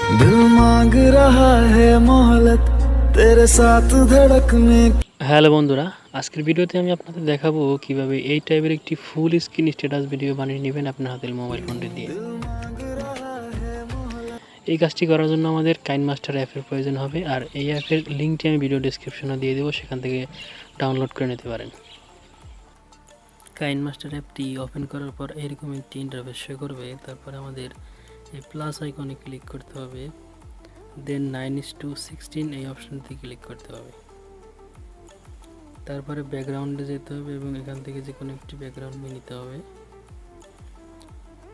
दिल मांग रहा है मोहलत तेरे साथ धड़कने। হ্যালো বন্ধুরা, আজকের ভিডিওতে আমি আপনাদের দেখাবো কিভাবে এই টাইপের একটি ফুল স্ক্রিন স্ট্যাটাস ভিডিও বানিয়ে নেবেন আপনার হাতের মোবাইল ফোনটি দিয়ে। এই কাজটি করার জন্য আমাদের কাইনমাস্টার অ্যাপের প্রয়োজন হবে, আর এই অ্যাপের লিঙ্কটি আমি ভিডিও ডেসক্রিপশনে দিয়ে দেবো, সেখান থেকে ডাউনলোড করে নিতে পারেন। কাইনমাস্টার অ্যাপটি ওপেন করার পর এরকম একটি ইন্টারফেস শো করবে। তারপরে আমাদের এই প্লাস আইকনে ক্লিক করতে হবে, দেন 9:16 এই অপশনটি ক্লিক করতে হবে। তারপরে ব্যাকগ্রাউন্ডে যেতে হবে এবং এখান থেকে যে কোনো একটি ব্যাকগ্রাউন্ড নিয়ে নিতে হবে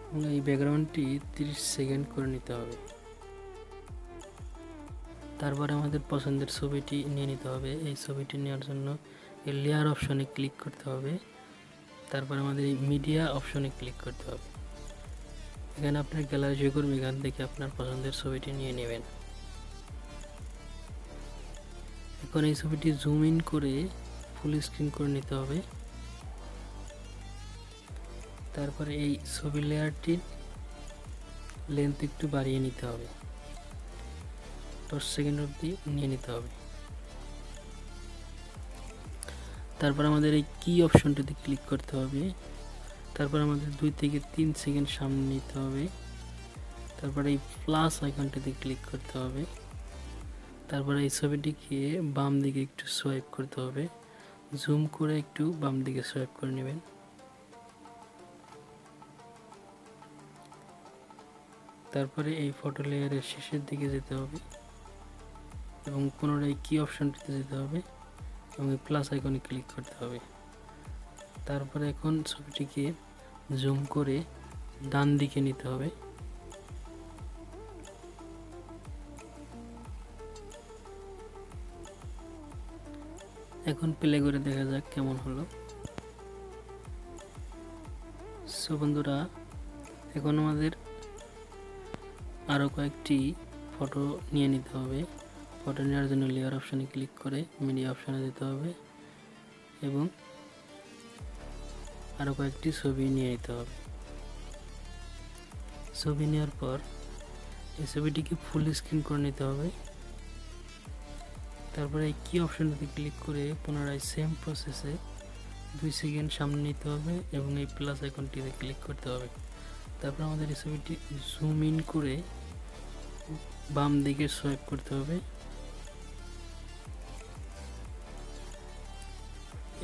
এবং এই ব্যাকগ্রাউন্ডটি 30 সেকেন্ড করে নিতে হবে। তারপরে আমাদের পছন্দের ছবিটি নিয়ে নিতে হবে। এই ছবিটি নেওয়ার জন্য এই লেয়ার অপশনে ক্লিক করতে হবে। তারপরে আমাদের এই মিডিয়া অপশনে ক্লিক করতে হবে। এখানে আপনার গ্যালারি শো করবে, এখান থেকে আপনার পছন্দের ছবিটি নিয়ে নেবেন। এখন এই ছবিটি জুম ইন করে ফুল স্ক্রিন করে নিতে হবে। তারপরে এই ছবি লেয়ারটির লেন্থ একটু বাড়িয়ে নিতে হবে, 10 সেকেন্ড অবধি নিয়ে নিতে হবে। তারপর আমাদের এই কি অপশনটিতে ক্লিক করতে হবে। তারপর আমাদের 2 থেকে 3 সেকেন্ড সামনে নিতে হবে। তারপরে এই প্লাস আইকনটিতে ক্লিক করতে হবে। তারপরে এই ছবিটিকে বাম দিকে একটু সোয়াইপ করতে হবে, জুম করে একটু বাম দিকে সোয়াইপ করে নেবেন। তারপরে এই ফটো লেয়ারের শেষের দিকে যেতে হবে এবং পুনরায় কি অপশনটিতে যেতে হবে এবং এই প্লাস আইকনে ক্লিক করতে হবে। তারপরে এখন ছবিটিকে জুম করে ডান দিকে নিতে হবে। এখন প্লে করে দেখা যাক কেমন হলো। সো বন্ধুরা, এখন আমাদের আরও কয়েকটি ফটো নিয়ে নিতে হবে। ফটো নেওয়ার জন্য লেয়ার অপশনে ক্লিক করে মিডিয়া অপশনে যেতে হবে এবং আরও কয়েকটি ছবি নিয়ে নিতে হবে। ছবি নেওয়ার পর এই ছবিটিকে ফুল স্ক্রিন করে নিতে হবে। তারপরে এই কি অপশনটিতে ক্লিক করে পুনরায় সেম প্রসেসে 2 সেকেন্ড সামনে নিতে হবে এবং এই প্লাস আইকনটিতে ক্লিক করতে হবে। তারপর আমাদের এই ছবিটি জুম ইন করে বাম দিকে সোয়াইপ করতে হবে।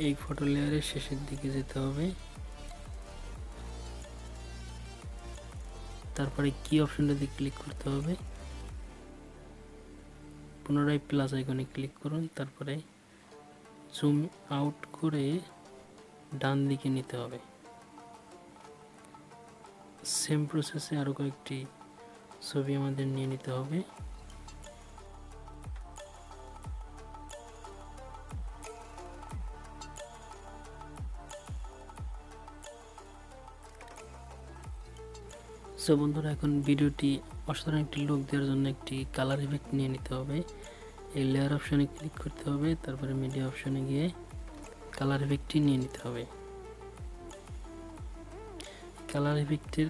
এই ফটো লেয়ারের শেষের দিকে যেতে হবে। তারপরে কি অপশনটাতে ক্লিক করতে হবে, পুনরায় প্লাস আইকনে ক্লিক করুন। তারপরে জুম আউট করে ডান দিকে নিতে হবে। সেম প্রসেসে আরও কয়েকটি ছবি আমাদের নিয়ে নিতে হবে। সো বন্ধুরা, এখন ভিডিওটি অসাধারণ একটি লুক দেওয়ার জন্য একটি কালার ইফেক্ট নিয়ে নিতে হবে। এই লেয়ার অপশনে ক্লিক করতে হবে, তারপরে মিডিয়া অপশনে গিয়ে কালার ইফেক্টটি নিয়ে নিতে হবে। কালার ইফেক্টের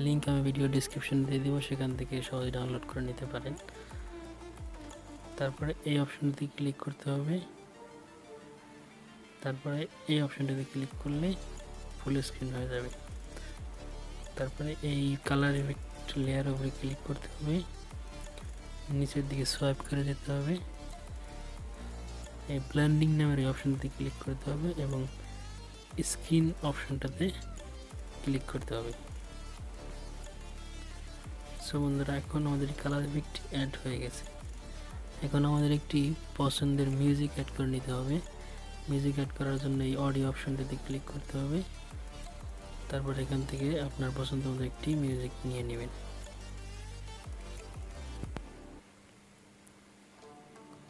লিঙ্ক আমি ভিডিও ডেসক্রিপশনে দিয়ে দেবো, সেখান থেকে সহজে ডাউনলোড করে নিতে পারেন। তারপরে এই অপশনটিতে ক্লিক করতে হবে। তারপরে এই অপশনটিতে ক্লিক করলে ফুল স্ক্রিন হয়ে যাবে। তারপরে এই কালার ইফেক্ট লেয়ার উপরে ক্লিক করতে হবে, নিচের দিকে সোয়াইপ করে যেতে হবে, এই ব্লেন্ডিং নামের এই অপশনটিতে ক্লিক করতে হবে এবং স্ক্রিন অপশনটাতে ক্লিক করতে হবে। সো বন্ধুরা, এখন আমাদের কালার ইফেক্ট অ্যাড হয়ে গেছে। এখন আমাদের একটি পছন্দের মিউজিক অ্যাড করে নিতে হবে। মিউজিক অ্যাড করার জন্য এই অডিও অপশনটাতে ক্লিক করতে হবে। তারপর এখান থেকে আপনার পছন্দ মতো একটি মিউজিক নিয়ে নেবেন।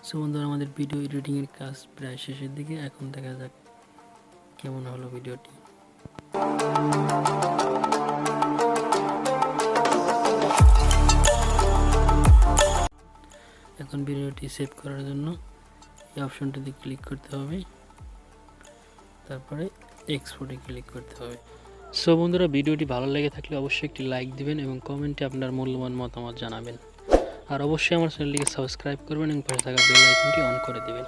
সো বন্ধুরা, আমাদের ভিডিও এডিটিংয়ের কাজ প্রায় শেষের দিকে। এখন দেখা যাক কেমন হলো ভিডিওটি। এখন ভিডিওটি সেভ করার জন্য এই অপশনটিতে ক্লিক করতে হবে, তারপরে এক্সপোর্টে ক্লিক করতে হবে। সো বন্ধুরা, ভিডিওটি ভালো লেগে থাকলে অবশ্যই একটি লাইক দিবেন এবং কমেন্টে আপনার মূল্যবান মতামত জানাবেন। আর অবশ্যই আমার চ্যানেলটিকে সাবস্ক্রাইব করবেন এবং পাশে থাকা বেল আইকনটি অন করে দিবেন।